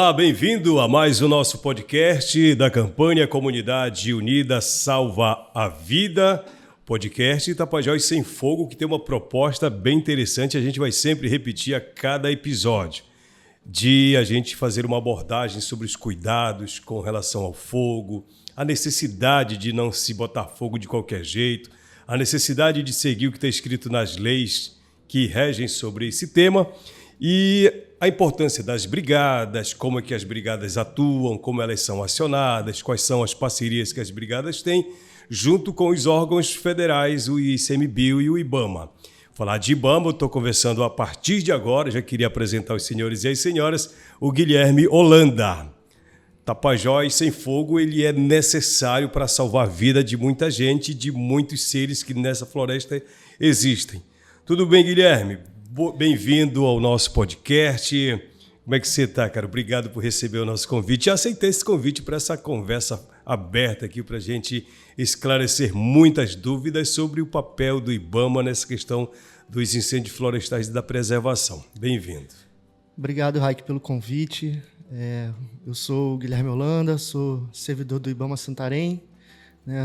Olá, bem-vindo a mais o nosso podcast da campanha Comunidade Unida Salva a Vida, podcast Tapajós Sem Fogo, que tem uma proposta bem interessante, a gente vai sempre repetir a cada episódio, de a gente fazer uma abordagem sobre os cuidados com relação ao fogo, a necessidade de não se botar fogo de qualquer jeito, a necessidade de seguir o que está escrito nas leis que regem sobre esse tema e a importância das brigadas, como é que as brigadas atuam, como elas são acionadas, quais são as parcerias que as brigadas têm, junto com os órgãos federais, o ICMBio e o IBAMA. Falar de IBAMA, eu estou conversando a partir de agora, já queria apresentar os senhores e as senhoras, o Guilherme Holanda. Tapajós Sem Fogo, ele é necessário para salvar a vida de muita gente, de muitos seres que nessa floresta existem. Tudo bem, Guilherme? Bem-vindo ao nosso podcast. Como é que você está, cara? Obrigado por receber o nosso convite. Já aceitei esse convite para essa conversa aberta aqui para a gente esclarecer muitas dúvidas sobre o papel do IBAMA nessa questão dos incêndios florestais e da preservação. Bem-vindo. Obrigado, Raik, pelo convite. Eu sou o Guilherme Holanda, sou servidor do IBAMA Santarém.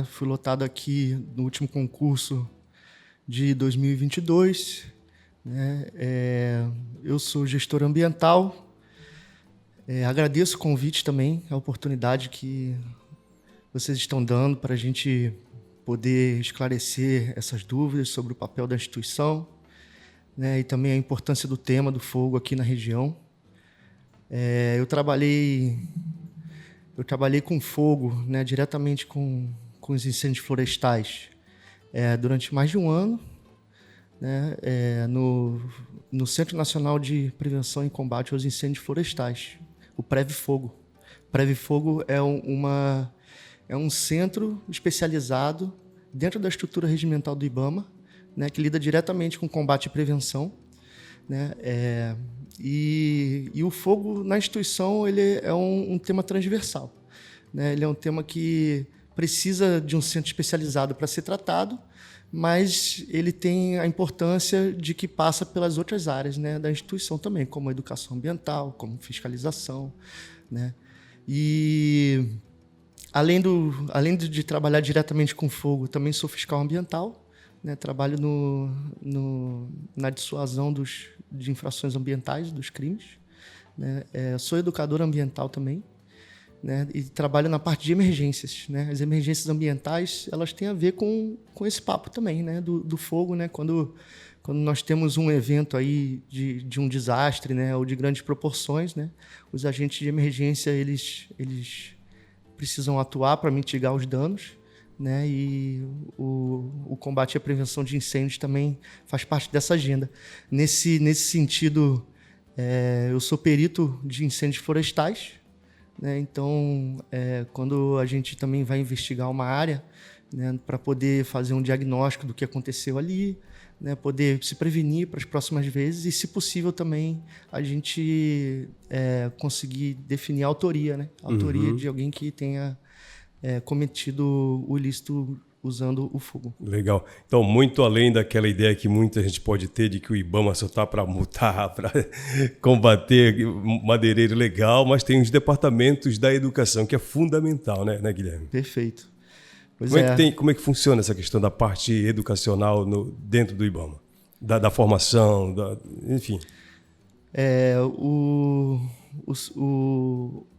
Fui lotado aqui no último concurso de 2022. Eu sou gestor ambiental. Agradeço o convite também, a oportunidade que vocês estão dando para a gente poder esclarecer essas dúvidas sobre o papel da instituição, e também a importância do tema do fogo aqui na região. Eu trabalhei com fogo, diretamente com os incêndios florestais durante mais de um ano. No Centro Nacional de Prevenção e Combate aos Incêndios Florestais, o Previfogo. O Previfogo é um centro especializado dentro da estrutura regimental do IBAMA, que lida diretamente com combate e prevenção. E o fogo na instituição ele é um tema transversal. Ele é um tema que precisa de um centro especializado para ser tratado, mas ele tem a importância de que passa pelas outras áreas da instituição também, como a educação ambiental, como fiscalização. E além de trabalhar diretamente com fogo, também sou fiscal ambiental, trabalho na dissuasão de infrações ambientais, dos crimes. Sou educador ambiental também. E trabalho na parte de emergências. As emergências ambientais elas têm a ver com esse papo também, do fogo. Quando nós temos um evento aí de um desastre, ou de grandes proporções, os agentes de emergência eles precisam atuar para mitigar os danos. E o combate e a prevenção de incêndios também faz parte dessa agenda. Nesse sentido, eu sou perito de incêndios florestais. Então, quando a gente também vai investigar uma área, para poder fazer um diagnóstico do que aconteceu ali, poder se prevenir para as próximas vezes e, se possível, também a gente conseguir definir a autoria, a autoria de alguém que tenha cometido o ilícito usando o fogo. Legal. Então, muito além daquela ideia que muita gente pode ter de que o IBAMA só está para multar, para combater madeireiro legal, mas tem os departamentos da educação, que é fundamental, né, Guilherme? Perfeito. Como é que funciona essa questão da parte educacional dentro do IBAMA? Da formação, enfim.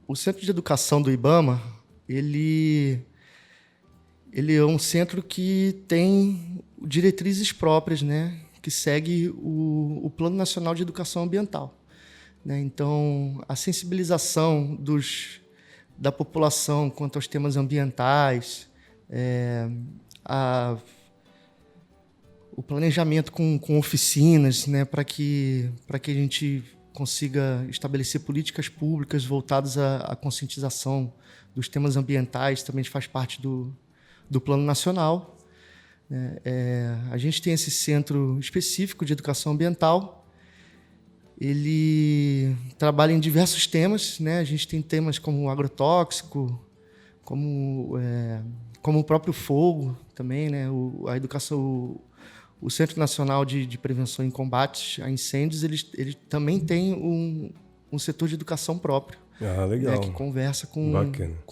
O Centro de Educação do IBAMA, ele é um centro que tem diretrizes próprias, que segue o Plano Nacional de Educação Ambiental. Então, a sensibilização da população quanto aos temas ambientais, o planejamento com oficinas, para que a gente consiga estabelecer políticas públicas voltadas à conscientização dos temas ambientais, também faz parte do Plano Nacional. A gente tem esse centro específico de educação ambiental. Ele trabalha em diversos temas. A gente tem temas como o agrotóxico, como o próprio fogo também, a educação, o Centro Nacional de Prevenção e Combate a Incêndios, ele também tem um setor de educação próprio, Legal. Né, que conversa com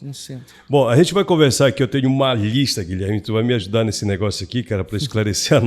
o centro. Bom, a gente vai conversar aqui, eu tenho uma lista, Guilherme, tu vai me ajudar nesse negócio aqui, cara, para esclarecer o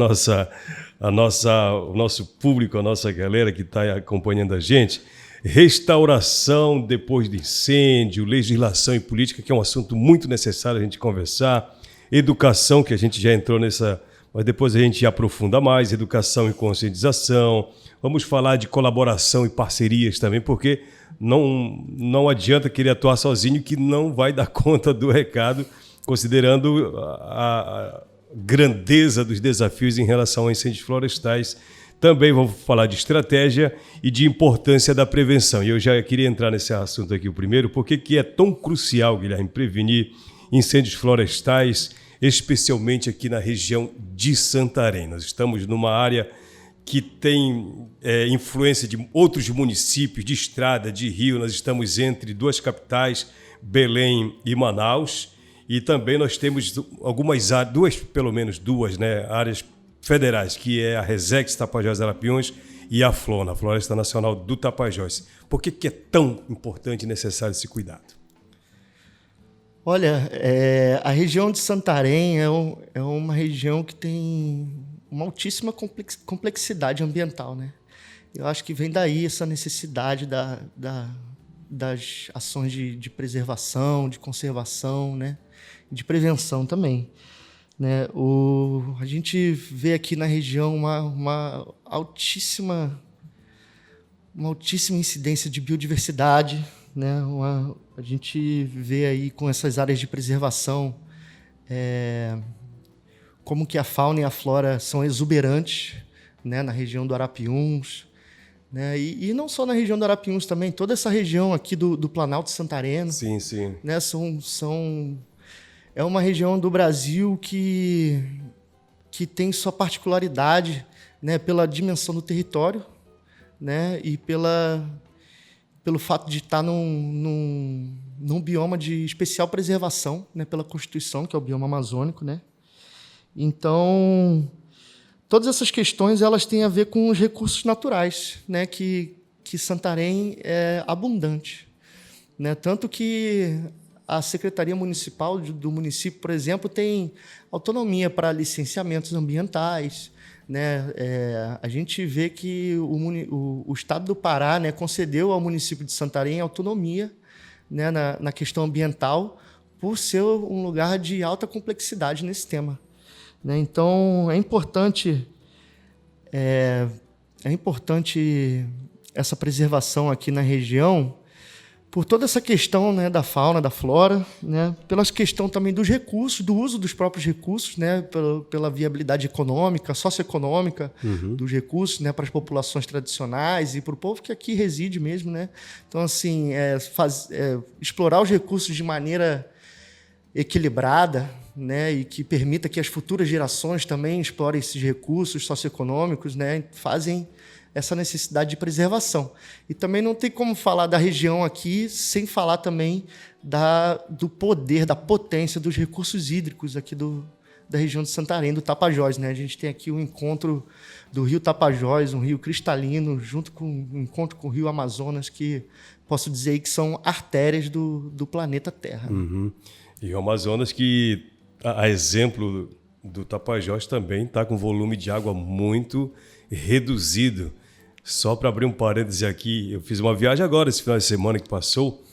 nosso público, a nossa galera que está acompanhando a gente. Restauração depois de incêndio, legislação e política, que é um assunto muito necessário a gente conversar. Educação, que a gente já entrou nessa, mas depois a gente aprofunda mais, educação e conscientização. Vamos falar de colaboração e parcerias também, porque não adianta querer atuar sozinho que não vai dar conta do recado, considerando a grandeza dos desafios em relação a incêndios florestais. Também vamos falar de estratégia e de importância da prevenção. E eu já queria entrar nesse assunto aqui o primeiro, porque que é tão crucial, Guilherme, prevenir incêndios florestais, especialmente aqui na região de Santarém. Nós estamos numa área que tem influência de outros municípios, de estrada, de rio. Nós estamos entre duas capitais, Belém e Manaus, e também nós temos algumas áreas, pelo menos duas, né, áreas federais, que é a Resex Tapajós Arapiuns e a FLONA, a Floresta Nacional do Tapajós. Por que é tão importante e necessário esse cuidado? Olha, a região de Santarém é uma região que tem uma altíssima complexidade ambiental, né? Eu acho que vem daí essa necessidade das ações de preservação, de conservação, né? De prevenção também, né? A gente vê aqui na região uma altíssima incidência de biodiversidade, né? A gente vê aí com essas áreas de preservação como que a fauna e a flora são exuberantes, né, na região do Arapiuns, né, e não só na região do Arapiuns também, toda essa região aqui do Planalto Santareno. Sim, sim. Né, é uma região do Brasil que tem sua particularidade, né, pela dimensão do território, né, e pelo fato de estar num bioma de especial preservação, né, pela Constituição, que é o bioma amazônico, né? Então, todas essas questões elas têm a ver com os recursos naturais, né, que Santarém é abundante, né? Tanto que a Secretaria Municipal do município, por exemplo, tem autonomia para licenciamentos ambientais, né? A gente vê que o Estado do Pará, né, concedeu ao município de Santarém autonomia, né, na questão ambiental, por ser um lugar de alta complexidade nesse tema. Né? Então, é importante essa preservação aqui na região, por toda essa questão, né, da fauna, da flora, né, pela questão também dos recursos, do uso dos próprios recursos, né, pela viabilidade econômica, socioeconômica dos recursos, né, para as populações tradicionais e para o povo que aqui reside mesmo. Né? Então, assim, explorar os recursos de maneira equilibrada, né, e que permita que as futuras gerações também explorem esses recursos socioeconômicos, né, fazem essa necessidade de preservação. E também não tem como falar da região aqui sem falar também do poder, da potência dos recursos hídricos aqui da região de Santarém, do Tapajós. Né? A gente tem aqui o encontro do rio Tapajós, um rio cristalino, junto com o encontro com o rio Amazonas, que posso dizer aí que são artérias do planeta Terra. Uhum. E o Amazonas que, a exemplo do Tapajós, também está com volume de água muito reduzido. Só para abrir um parêntese aqui, eu fiz uma viagem agora, esse final de semana que passou,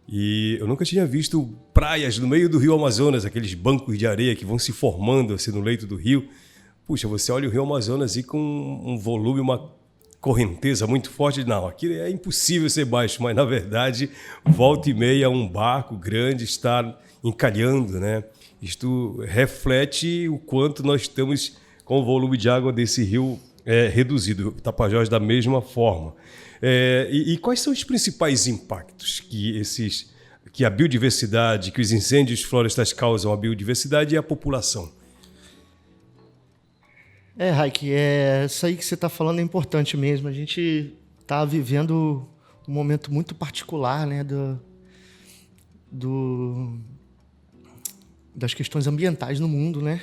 e eu nunca tinha visto praias no meio do rio Amazonas, aqueles bancos de areia que vão se formando assim no leito do rio. Puxa, você olha o rio Amazonas e com um volume, uma correnteza muito forte. Não, aqui é impossível ser baixo, mas na verdade, volta e meia, um barco grande está encalhando, né? Isto reflete o quanto nós estamos com o volume de água desse rio reduzido, o Tapajós da mesma forma. E quais são os principais impactos que a biodiversidade, que os incêndios florestais causam à biodiversidade e à população? Raik, isso aí que você está falando é importante mesmo. A gente está vivendo um momento muito particular, né, das questões ambientais no mundo, né?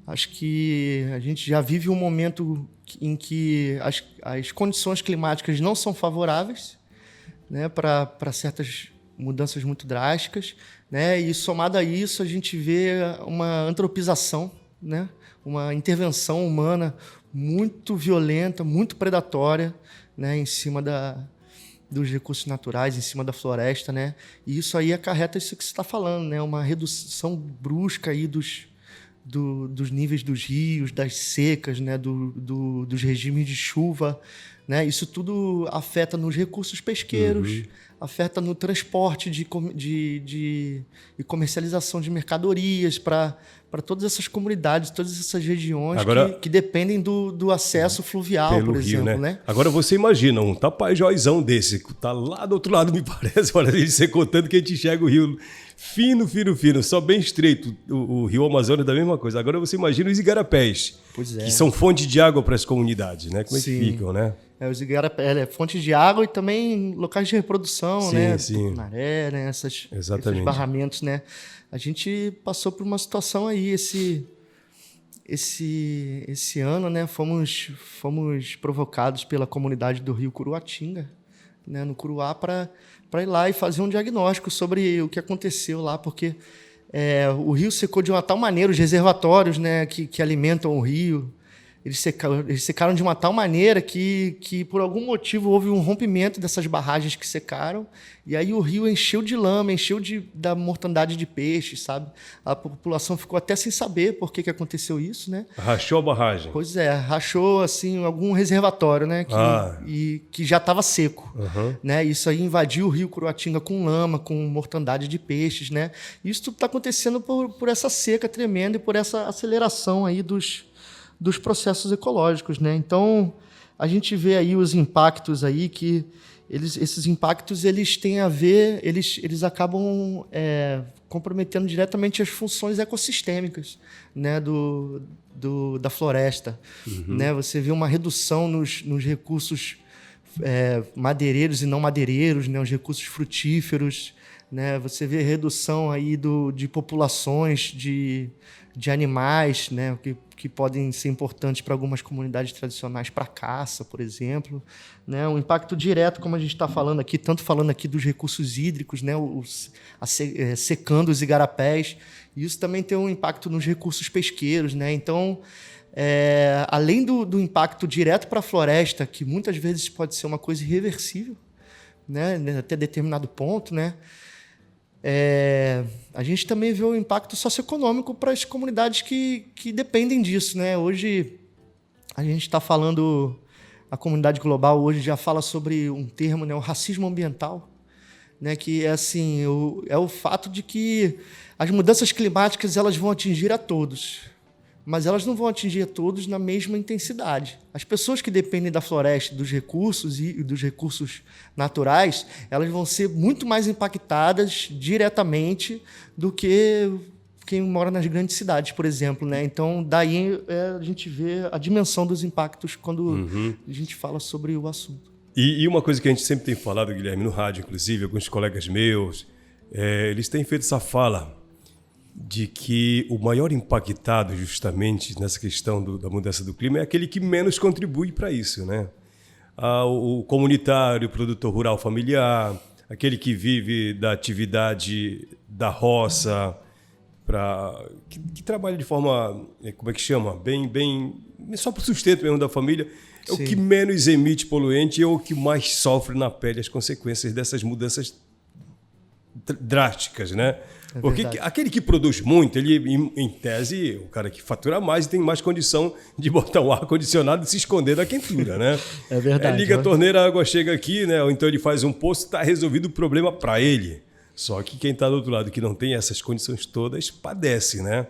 Acho que a gente já vive um momento em que as condições climáticas não são favoráveis, né, para certas mudanças muito drásticas, né? E somado a isso, a gente vê uma antropização, né? Uma intervenção humana muito violenta, muito predatória, né? Em cima dos recursos naturais, em cima da floresta, né? E isso aí acarreta isso que você está falando, né? Uma redução brusca aí dos níveis dos rios, das secas, né? Dos regimes de chuva, né? Isso tudo afeta nos recursos pesqueiros, afeta no transporte e comercialização de mercadorias para todas essas comunidades, todas essas regiões que dependem do acesso fluvial, pelo por rio, exemplo, né? Agora você imagina um tapajózão desse, que tá lá do outro lado, me parece, olha, você contando que a gente enxerga o rio fino, só bem estreito, o rio Amazonas é da mesma coisa. Agora você imagina os igarapés, que são fonte de água para as comunidades, né? Como é que ficam, né? Os igarapés, fonte de água e também locais de reprodução, né? Tucunaré, né? Esses barramentos, né? A gente passou por uma situação aí esse ano, né? Fomos provocados pela comunidade do Rio Curuatinga, né? No Curuá, para ir lá e fazer um diagnóstico sobre o que aconteceu lá, porque o rio secou de uma tal maneira, os reservatórios, né, que alimentam o rio, eles secaram de uma tal maneira que por algum motivo houve um rompimento dessas barragens que secaram, e aí o rio encheu de lama, encheu da mortandade de peixes, sabe? A população ficou até sem saber por que aconteceu isso, né? Rachou a barragem. Pois é, rachou assim algum reservatório, né? Que já estava seco, né? Isso aí invadiu o rio Curuatinga com lama, com mortandade de peixes, né? Isso tudo está acontecendo por essa seca tremenda e por essa aceleração aí dos processos ecológicos, né? Então, a gente vê aí os impactos aí que esses impactos eles têm a ver, eles acabam comprometendo diretamente as funções ecossistêmicas, né, da floresta, né? Você vê uma redução nos recursos madeireiros e não madeireiros, né, os recursos frutíferos, né? Você vê redução aí de populações de animais, né, que podem ser importantes para algumas comunidades tradicionais para caça, por exemplo, né? Um impacto direto, como a gente está falando aqui, tanto falando aqui dos recursos hídricos, né, secando os igarapés, e isso também tem um impacto nos recursos pesqueiros, né? Então, além do impacto direto para a floresta, que muitas vezes pode ser uma coisa irreversível, né, até determinado ponto, né? A gente também vê o impacto socioeconômico para as comunidades que dependem disso, né? Hoje, a gente está falando, a comunidade global hoje já fala sobre um termo, né? O racismo ambiental, né? Que é assim, o fato de que as mudanças climáticas elas vão atingir a todos, mas elas não vão atingir a todos na mesma intensidade. As pessoas que dependem da floresta, dos recursos e dos recursos naturais, elas vão ser muito mais impactadas diretamente do que quem mora nas grandes cidades, por exemplo, né? Então, daí a gente vê a dimensão dos impactos quando a gente fala sobre o assunto. E uma coisa que a gente sempre tem falado, Guilherme, no rádio, inclusive, alguns colegas meus, eles têm feito essa fala de que o maior impactado justamente nessa questão da mudança do clima é aquele que menos contribui para isso, né? O comunitário, o produtor rural familiar, aquele que vive da atividade da roça, que trabalha de forma, como é que chama? Bem só para o sustento mesmo da família, é o que menos emite poluente e é o que mais sofre na pele as consequências dessas mudanças drásticas, né? Porque aquele que produz muito, ele, em tese, o cara que fatura mais e tem mais condição de botar um ar-condicionado e se esconder da quentura, né? É verdade. Liga a torneira, a água chega aqui, né? Ou então ele faz um poço, está resolvido o problema para ele. Só que quem está do outro lado, que não tem essas condições todas, padece, né?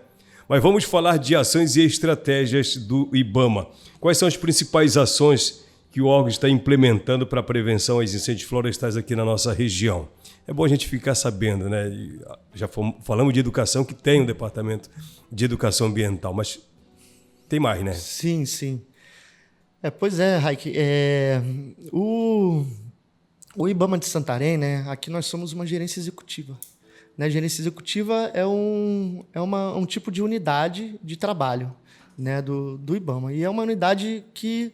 Mas vamos falar de ações e estratégias do IBAMA. Quais são as principais ações que o órgão está implementando para a prevenção aos incêndios florestais aqui na nossa região? É bom a gente ficar sabendo, né? Já falamos de educação, que tem um departamento de educação ambiental, mas tem mais, né? Sim. Pois é, Raik. O IBAMA de Santarém, né? Aqui nós somos uma gerência executiva. Né? Gerência executiva é um tipo de unidade de trabalho, né? do IBAMA. E é uma unidade que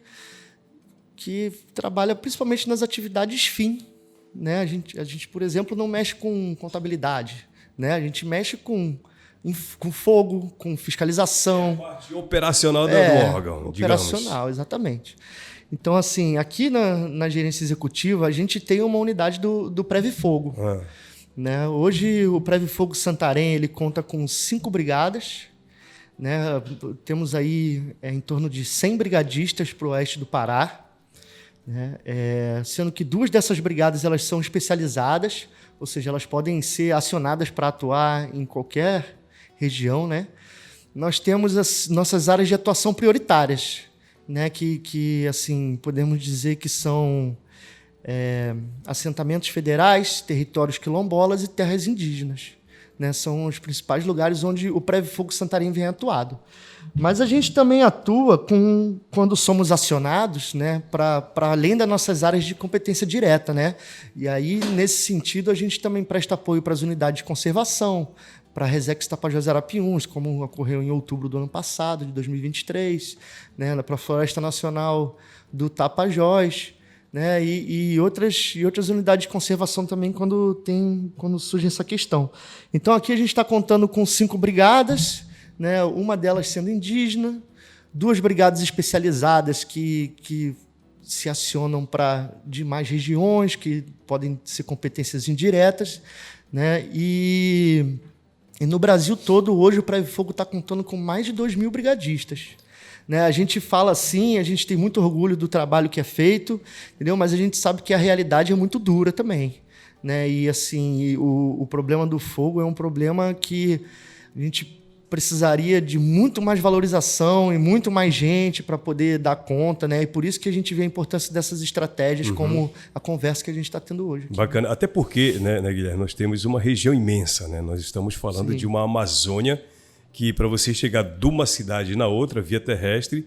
trabalha principalmente nas atividades fim, né? A gente, por exemplo, não mexe com contabilidade, né? A gente mexe com fogo, com fiscalização. A parte operacional do órgão, operacional, digamos. Exatamente. Então, assim, aqui na gerência executiva, a gente tem uma unidade do Previfogo. Né? Hoje, o Previfogo Santarém ele conta com 5 brigadas. Né? Temos aí em torno de 100 brigadistas para o oeste do Pará. Né? Sendo que 2 dessas brigadas elas são especializadas, ou seja, elas podem ser acionadas para atuar em qualquer região. Né? Nós temos as nossas áreas de atuação prioritárias, né? que assim, podemos dizer que são assentamentos federais, territórios quilombolas e terras indígenas. Né? São os principais lugares onde o Previfogo Santarém vem atuado. Mas a gente também atua quando somos acionados, né, para além das nossas áreas de competência direta. Né? E aí, nesse sentido, a gente também presta apoio para as unidades de conservação, para a Resex Tapajós Arapiuns, como ocorreu em outubro do ano passado, de 2023, né, para a Floresta Nacional do Tapajós, né, e outras unidades de conservação também quando surge essa questão. Então, aqui a gente está contando com 5 brigadas, né, uma delas sendo indígena, 2 brigadas especializadas que se acionam para demais regiões, que podem ser competências indiretas, né, e no Brasil todo, hoje, o Previfogo está contando com mais de 2.000 brigadistas. Né? A gente fala assim, a gente tem muito orgulho do trabalho que é feito, entendeu? Mas a gente sabe que a realidade é muito dura também. Né? E assim, o problema do fogo é um problema que a gente precisaria de muito mais valorização e muito mais gente para poder dar conta, né? E por isso que a gente vê a importância dessas estratégias, como a conversa que a gente está tendo hoje aqui. Bacana. Até porque, né, Guilherme, nós temos uma região imensa, né? Nós estamos falando de uma Amazônia que, para você chegar de uma cidade na outra, via terrestre,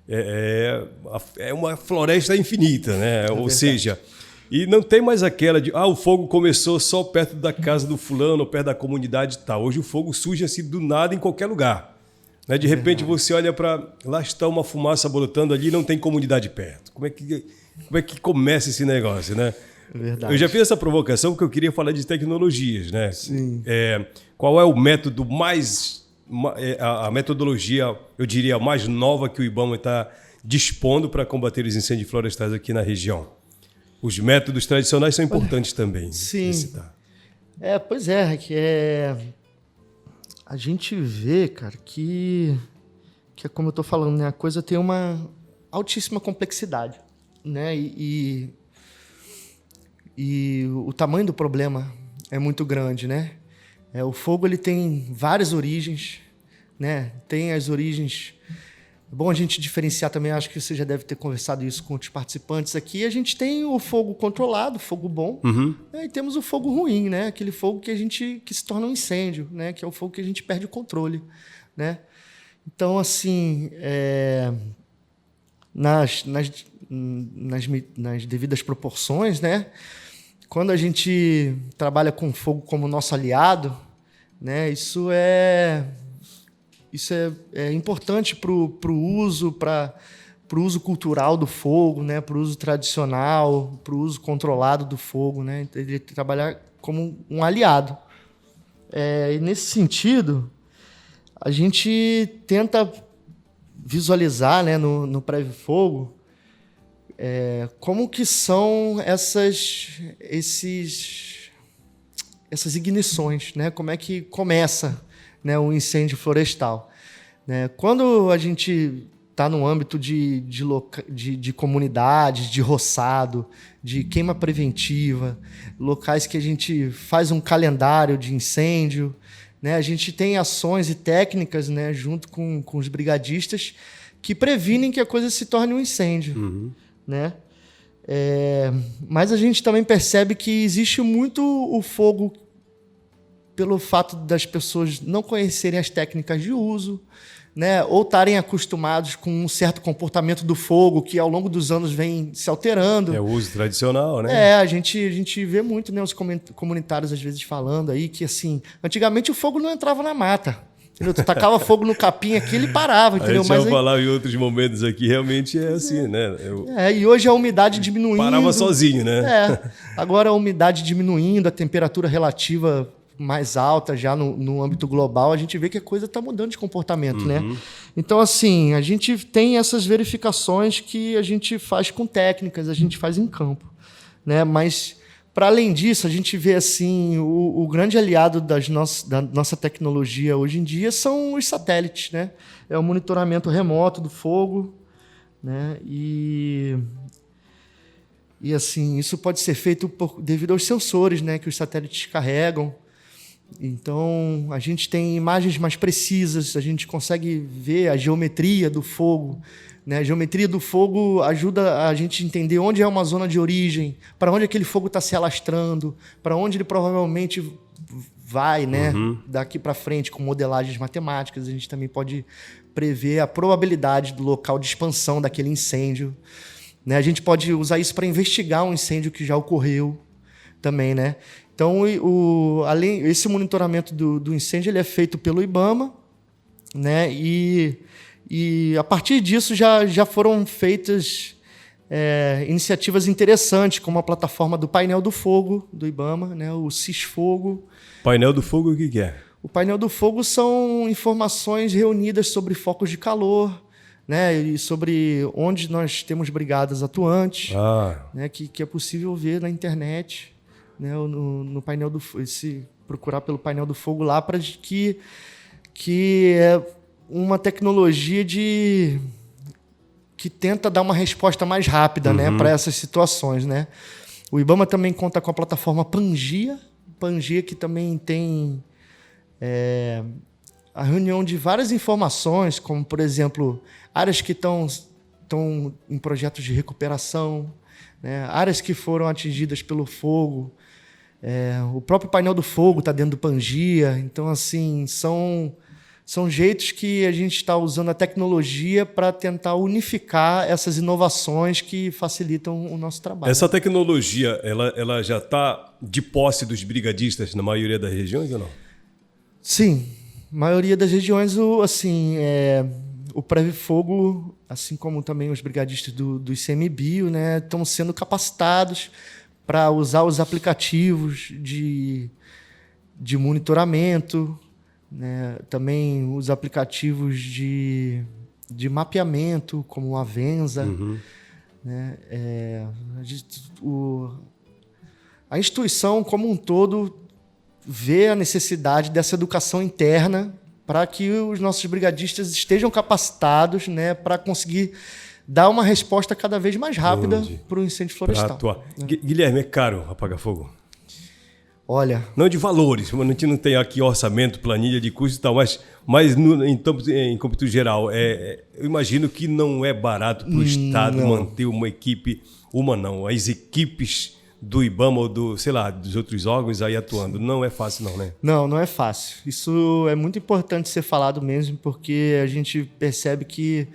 é uma floresta infinita, né? Ou seja, e não tem mais aquela de o fogo começou só perto da casa do fulano, perto da comunidade e tal. Hoje o fogo surge assim do nada em qualquer lugar. Né? De repente você olha para... Lá está uma fumaça brotando ali e não tem comunidade perto. Como é que começa esse negócio, né? Verdade. Eu já fiz essa provocação porque eu queria falar de tecnologias, né? Sim. Qual é o método a metodologia, eu diria, mais nova que o IBAMA está dispondo para combater os incêndios florestais aqui na região? Os métodos tradicionais são importantes também. Sim. Pois é, a gente vê, cara, que é como eu estou falando, né? A coisa tem uma altíssima complexidade, né? E o tamanho do problema é muito grande, né? O fogo ele tem várias origens, né? Tem as origens... É bom a gente diferenciar também, acho que você já deve ter conversado isso com outros participantes aqui. A gente tem o fogo controlado, fogo bom, né? E temos o fogo ruim, né? Aquele fogo que se torna um incêndio, né? Que é o fogo que a gente perde o controle, né? Então, assim, nas devidas proporções, né? Quando a gente trabalha com fogo como nosso aliado, né? Isso é importante para o uso cultural do fogo, né? Para o uso tradicional, para o uso controlado do fogo, né? Ele trabalhar como um aliado. E nesse sentido, a gente tenta visualizar, né, no Previfogo como que são essas ignições, né? Como é que começa, né, um incêndio florestal. Né? Quando a gente está no âmbito de comunidades, de roçado, de queima preventiva, locais que a gente faz um calendário de incêndio, né? A gente tem ações e técnicas, né, junto com os brigadistas que previnem que a coisa se torne um incêndio. Né? Mas a gente também percebe que existe muito o fogo pelo fato das pessoas não conhecerem as técnicas de uso, né? Ou estarem acostumados com um certo comportamento do fogo que ao longo dos anos vem se alterando. É o uso tradicional, né? A gente vê muito, né, os comunitários às vezes falando aí que assim, antigamente o fogo não entrava na mata. Entendeu? Tu tacava fogo no capim aqui, ele parava, entendeu? A gente vai falar em outros momentos aqui, realmente é assim, né? E hoje a umidade diminuindo. Parava sozinho, né? Agora a umidade diminuindo, a temperatura relativa mais alta já no âmbito global, a gente vê que a coisa está mudando de comportamento, né? Então, assim, a gente tem essas verificações que a gente faz com técnicas, a gente faz em campo, né? Mas, para além disso, a gente vê, assim, o grande aliado da nossa tecnologia hoje em dia são os satélites, né? É o monitoramento remoto do fogo, né? E assim, isso pode ser feito devido aos sensores, né, que os satélites carregam. Então, a gente tem imagens mais precisas, a gente consegue ver a geometria do fogo, né? A geometria do fogo ajuda a gente a entender onde é uma zona de origem, para onde aquele fogo está se alastrando, para onde ele provavelmente vai, né? Daqui para frente, com modelagens matemáticas. A gente também pode prever a probabilidade do local de expansão daquele incêndio, né? A gente pode usar isso para investigar um incêndio que já ocorreu também, né? Então, esse monitoramento do incêndio ele é feito pelo IBAMA, né? E a partir disso já foram feitas iniciativas interessantes, como a plataforma do Painel do Fogo do IBAMA, né? O CISFogo. Painel do Fogo, o que é? O Painel do Fogo são informações reunidas sobre focos de calor, né? E sobre onde nós temos brigadas atuantes, né? Que é possível ver na internet. Né, no painel do se procurar pelo painel do fogo lá, para que é uma tecnologia que tenta dar uma resposta mais rápida, né, para essas situações, né? O IBAMA também conta com a plataforma Pangia, que também tem a reunião de várias informações, como, por exemplo, áreas que estão em projetos de recuperação, né, áreas que foram atingidas pelo fogo. O próprio painel do fogo está dentro do Pangia. Então, assim, são jeitos que a gente está usando a tecnologia para tentar unificar essas inovações que facilitam o nosso trabalho. Essa tecnologia, ela já está de posse dos brigadistas na maioria das regiões ou não? Sim, maioria das regiões, o pré-fogo, assim como também os brigadistas do ICMBio, né, estão sendo capacitados para usar os aplicativos de monitoramento, né? Também os aplicativos de mapeamento, como o Avenza. Né? A instituição, como um todo, vê a necessidade dessa educação interna para que os nossos brigadistas estejam capacitados, né, para conseguir dar uma resposta cada vez mais rápida para o incêndio florestal. Guilherme, é caro apagar fogo? Olha... Não de valores, a gente não tem aqui orçamento, planilha de custo e tal, mas em cômputo geral, eu imagino que não é barato para o Estado manter uma equipe, as equipes do IBAMA ou dos outros órgãos aí atuando. Não é fácil não, né? Não é fácil. Isso é muito importante ser falado mesmo, porque a gente percebe que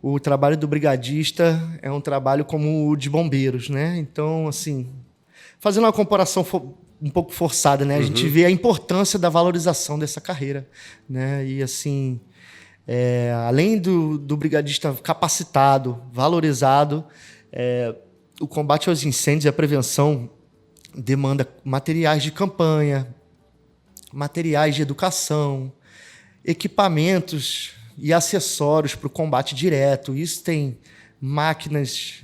o trabalho do brigadista é um trabalho como o de bombeiros, né? Então, assim, fazendo uma comparação um pouco forçada, né? A gente vê a importância da valorização dessa carreira, né? E, assim, além do brigadista capacitado, valorizado, o combate aos incêndios e a prevenção demanda materiais de campanha, materiais de educação, equipamentos e acessórios para o combate direto. Isso tem máquinas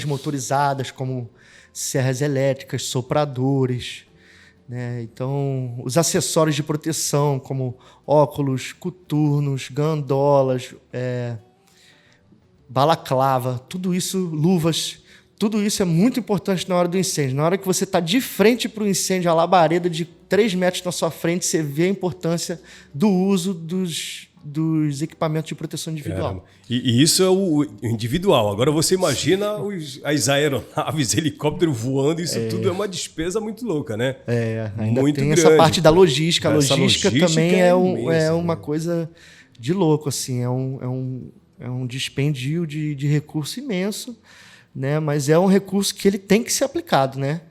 motorizadas, como serras elétricas, sopradores, né? Então, os acessórios de proteção, como óculos, coturnos, gandolas, balaclava, tudo isso, luvas, tudo isso é muito importante na hora do incêndio. Na hora que você está de frente para o incêndio, a labareda de 3 metros na sua frente, você vê a importância do uso dos equipamentos de proteção individual. Caramba. E isso é o individual. Agora você imagina as aeronaves, helicóptero voando, isso tudo é uma despesa muito louca, né? Ainda muito tem grande. Essa parte da logística. A logística também imensa, é uma coisa de louco, assim. É um dispêndio de recurso imenso, né? Mas é um recurso que ele tem que ser aplicado, né?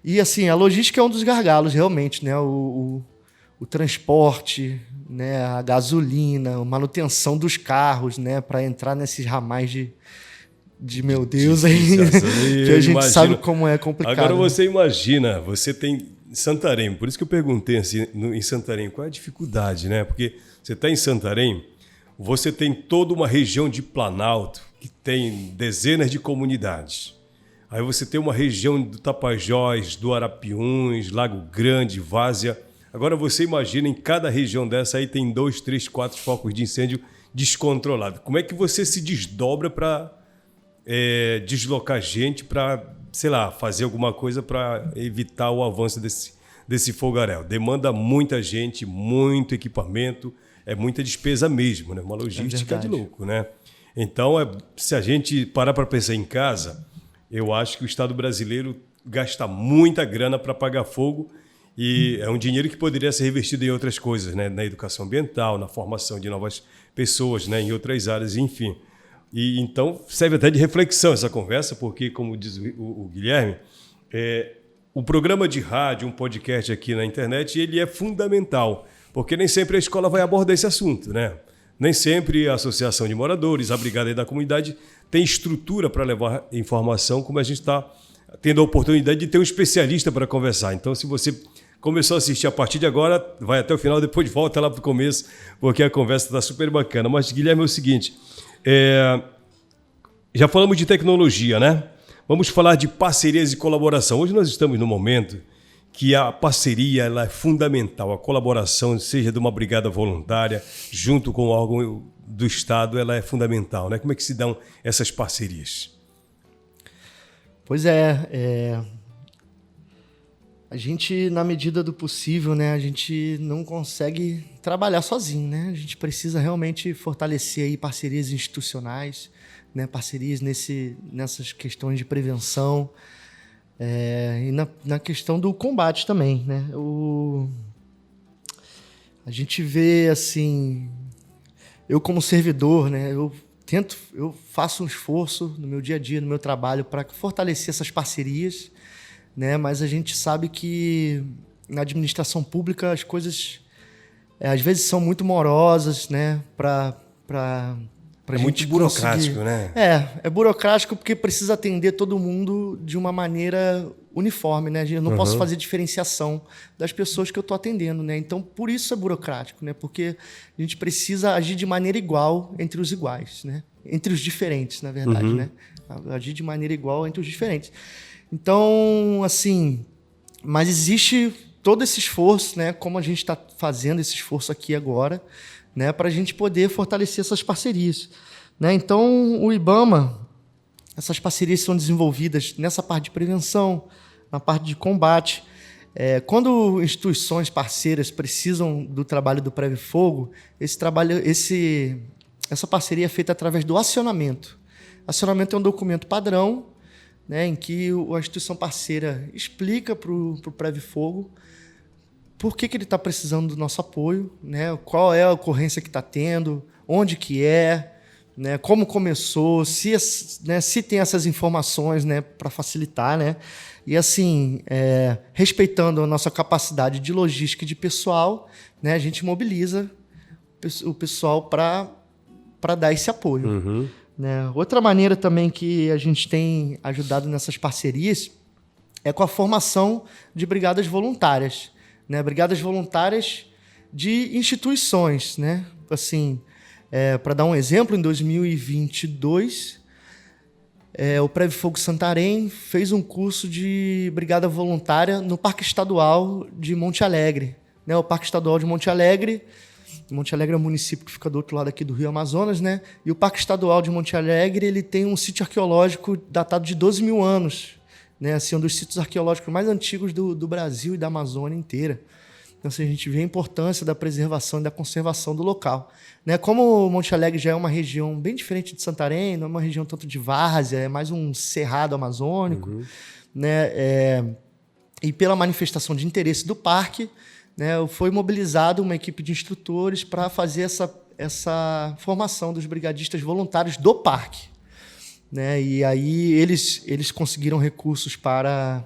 E, assim, a logística é um dos gargalos, realmente, né? O o transporte, né, a gasolina, a manutenção dos carros, né, para entrar nesses ramais de meu Deus, aí, que a gente sabe como é complicado. Agora você imagina, você tem Santarém, por isso que eu perguntei assim, em Santarém, qual é a dificuldade, né? Porque você está em Santarém, você tem toda uma região de Planalto que tem dezenas de comunidades. Aí você tem uma região do Tapajós, do Arapiuns, Lago Grande, Várzea. Agora você imagina, em cada região dessa aí tem 2, 3, 4 focos de incêndio descontrolados. Como é que você se desdobra para deslocar gente para, sei lá, fazer alguma coisa para evitar o avanço desse fogaréu? Demanda muita gente, muito equipamento, é muita despesa mesmo, né? Uma logística de louco, né? Então, se a gente parar para pensar em casa, eu acho que o Estado brasileiro gasta muita grana para apagar fogo e é um dinheiro que poderia ser revestido em outras coisas, né? Na educação ambiental, na formação de novas pessoas, né? Em outras áreas, enfim. E então serve até de reflexão essa conversa, porque, como diz o Guilherme, o programa de rádio, um podcast aqui na internet, ele é fundamental, porque nem sempre a escola vai abordar esse assunto, né? Nem sempre a associação de moradores, a brigada da comunidade tem estrutura para levar informação, como a gente está tendo a oportunidade de ter um especialista para conversar. Então, se você começou a assistir a partir de agora, vai até o final, depois volta lá para o começo, porque a conversa está super bacana. Mas, Guilherme, é o seguinte, já falamos de tecnologia, né? Vamos falar de parcerias e colaboração. Hoje nós estamos num momento que a parceria ela é fundamental, a colaboração, seja de uma brigada voluntária, junto com o órgão do Estado, ela é fundamental, né? Como é que se dão essas parcerias? Pois a gente, na medida do possível, né, a gente não consegue trabalhar sozinho, né? A gente precisa realmente fortalecer aí parcerias institucionais, né, parcerias nessas questões de prevenção, e na questão do combate também, né? A gente vê, assim, eu como servidor, né, eu faço um esforço no meu dia a dia, no meu trabalho, para fortalecer essas parcerias, né? Mas a gente sabe que na administração pública as coisas às vezes são muito morosas, né? É muito burocrático, né? É burocrático porque precisa atender todo mundo de uma maneira uniforme, né? Eu não posso fazer diferenciação das pessoas que eu estou atendendo, né? Então, por isso é burocrático, né? Porque a gente precisa agir de maneira igual entre os iguais, né? Entre os diferentes, na verdade, né? Agir de maneira igual entre os diferentes. Então, assim, mas existe todo esse esforço, né? Como a gente está fazendo esse esforço aqui agora, né, para a gente poder fortalecer essas parcerias, né? Então, o IBAMA, essas parcerias são desenvolvidas nessa parte de prevenção, na parte de combate. Quando instituições parceiras precisam do trabalho do Preve Fogo, essa parceria é feita através do acionamento. Acionamento é um documento padrão, né, em que a instituição parceira explica para o Preve Fogo por que ele está precisando do nosso apoio, né? Qual é a ocorrência que está tendo, onde que né? Como começou, se tem essas informações, né? Para facilitar, né? E assim, respeitando a nossa capacidade de logística e de pessoal, né? A gente mobiliza o pessoal para dar esse apoio. Né? Outra maneira também que a gente tem ajudado nessas parcerias é com a formação de brigadas voluntárias. Né, brigadas voluntárias de instituições, né? Assim, para dar um exemplo, em 2022, o Preve Fogo Santarém fez um curso de brigada voluntária no Parque Estadual de Monte Alegre. Né? O Parque Estadual de Monte Alegre é um município que fica do outro lado aqui do Rio Amazonas, né? E o Parque Estadual de Monte Alegre ele tem um sítio arqueológico datado de 12 mil anos. Né, assim, um dos sítios arqueológicos mais antigos do Brasil e da Amazônia inteira. Então, assim, a gente vê a importância da preservação e da conservação do local. Né, como Monte Alegre já é uma região bem diferente de Santarém, não é uma região tanto de várzea, é mais um cerrado amazônico, né, e pela manifestação de interesse do parque, né, foi mobilizada uma equipe de instrutores para fazer essa formação dos brigadistas voluntários do parque. Né? E aí eles conseguiram recursos para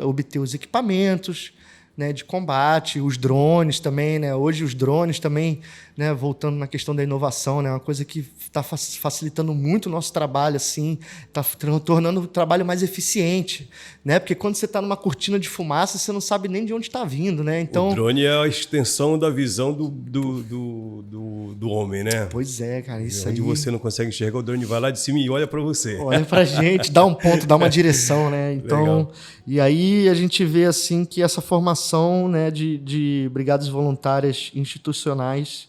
obter os equipamentos, né, de combate, os drones também, né? Hoje os drones também, né, voltando na questão da inovação, né, uma coisa que está facilitando muito o nosso trabalho, assim, está tornando o trabalho mais eficiente, né? Porque quando você está numa cortina de fumaça, você não sabe nem de onde está vindo, né? Então, o drone é a extensão da visão do homem, né? pois é, cara, isso Onde aí. você não consegue enxergar, o drone vai lá de cima e olha para você. Olha pra gente, dá um ponto, dá uma direção, né? Então, Legal. e aí a gente vê assim que essa formação, né, de brigadas voluntárias institucionais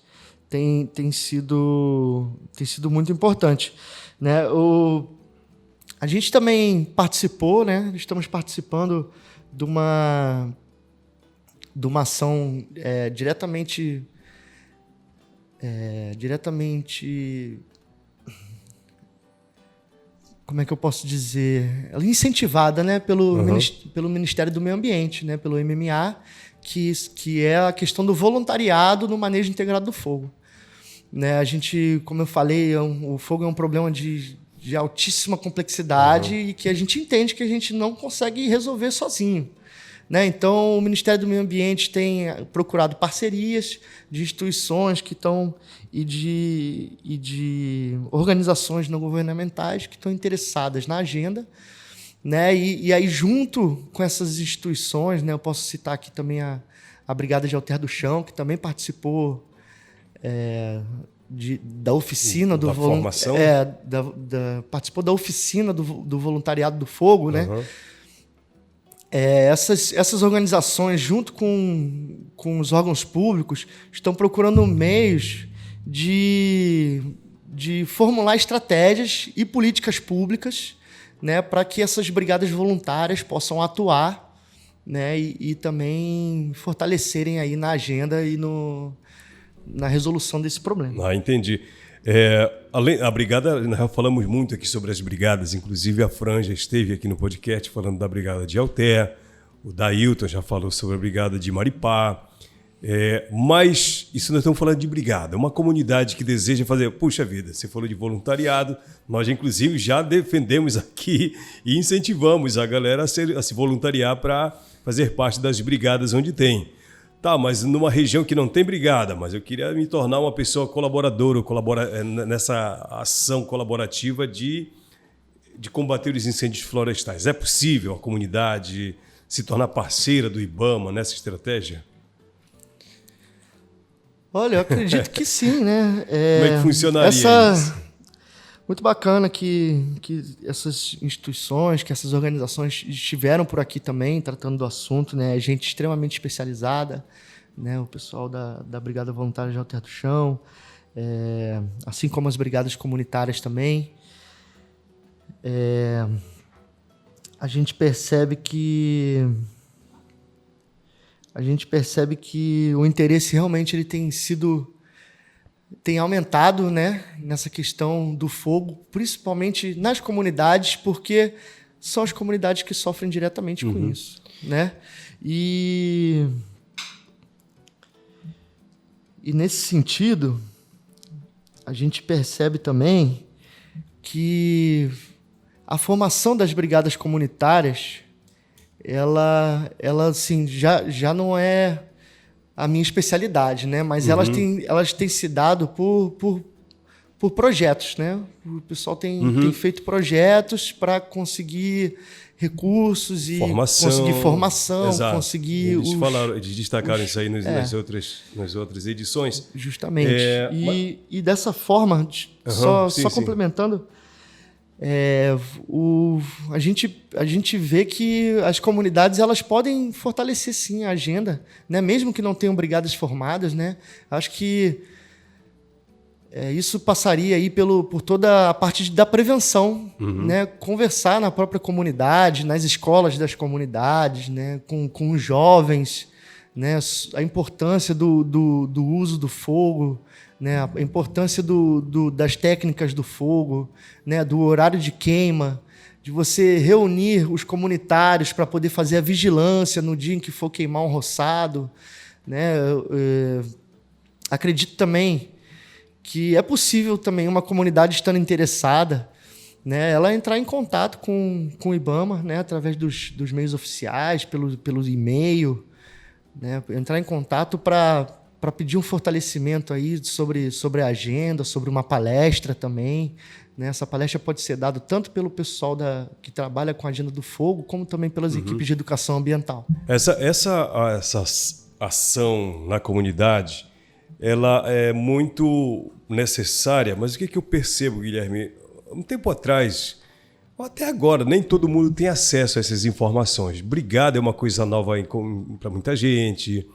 tem sido muito importante, né? A gente também participou, né? Estamos participando de uma ação diretamente como é que eu posso dizer? Ela é incentivada, né, pelo Ministério do Meio Ambiente, né, pelo MMA, que é a questão do voluntariado no manejo integrado do fogo. Né, a gente, como eu falei, o fogo é um problema de altíssima complexidade e que a gente entende que a gente não consegue resolver sozinho. Né? Então, o Ministério do Meio Ambiente tem procurado parcerias de instituições que estão e de organizações não governamentais que estão interessadas na agenda. Né? E aí, junto com essas instituições, né, eu posso citar aqui também a Brigada de Alter do Chão, que também participou da oficina do formação? participou da oficina do voluntariado do fogo, né? Essas organizações, junto com os órgãos públicos, estão procurando meios de formular estratégias e políticas públicas, né, para que essas brigadas voluntárias possam atuar, né, e também fortalecerem aí na agenda e na resolução desse problema. Entendi. A brigada, nós falamos muito aqui sobre as brigadas, inclusive a Fran já esteve aqui no podcast falando da brigada de Alter, o Dailton já falou sobre a brigada de Maripá, mas isso nós estamos falando de brigada, uma comunidade que deseja fazer, puxa vida, você falou de voluntariado, nós inclusive já defendemos aqui e incentivamos a galera a se voluntariar para fazer parte das brigadas onde tem. Tá, mas numa região que não tem brigada, mas eu queria me tornar uma pessoa colaboradora, nessa ação colaborativa de combater os incêndios florestais. É possível a comunidade se tornar parceira do IBAMA nessa estratégia? Olha, eu acredito que sim, né? Como é que funcionaria isso? Muito bacana que essas instituições, que essas organizações estiveram por aqui também, tratando do assunto, né? Gente extremamente especializada, né? O pessoal da Brigada Voluntária de Alter do Chão, assim como as brigadas comunitárias também. A gente percebe que o interesse realmente ele tem aumentado, né, nessa questão do fogo, principalmente nas comunidades, porque são as comunidades que sofrem diretamente com isso, né? E nesse sentido, a gente percebe também que a formação das brigadas comunitárias, ela assim, já não é a minha especialidade, né? Mas elas têm se dado por projetos, né? O pessoal tem feito projetos para conseguir recursos e conseguir formação, exato. conseguir Eles destacaram isso aí nas outras edições. Justamente. E dessa forma, só complementando, a gente vê que as comunidades elas podem fortalecer sim a agenda, né? Mesmo que não tenham brigadas formadas, né? Acho que isso passaria aí por toda a parte da prevenção, né? Conversar na própria comunidade, nas escolas das comunidades, né? com os jovens, né? A importância do uso do fogo, né? A importância das técnicas do fogo, né? Do horário de queima, de você reunir os comunitários para poder fazer a vigilância no dia em que for queimar um roçado, né? Acredito também que é possível também uma comunidade estando interessada, né, ela entrar em contato com o IBAMA, né, através dos meios oficiais, pelo e-mail, né? Entrar em contato para pedir um fortalecimento aí sobre a agenda, sobre uma palestra também. Né? Essa palestra pode ser dada tanto pelo pessoal que trabalha com a agenda do fogo, como também pelas equipes de educação ambiental. Essa ação na comunidade, ela é muito necessária, mas o que eu percebo, Guilherme? Um tempo atrás, ou até agora, nem todo mundo tem acesso a essas informações. Brigada é uma coisa nova para muita gente.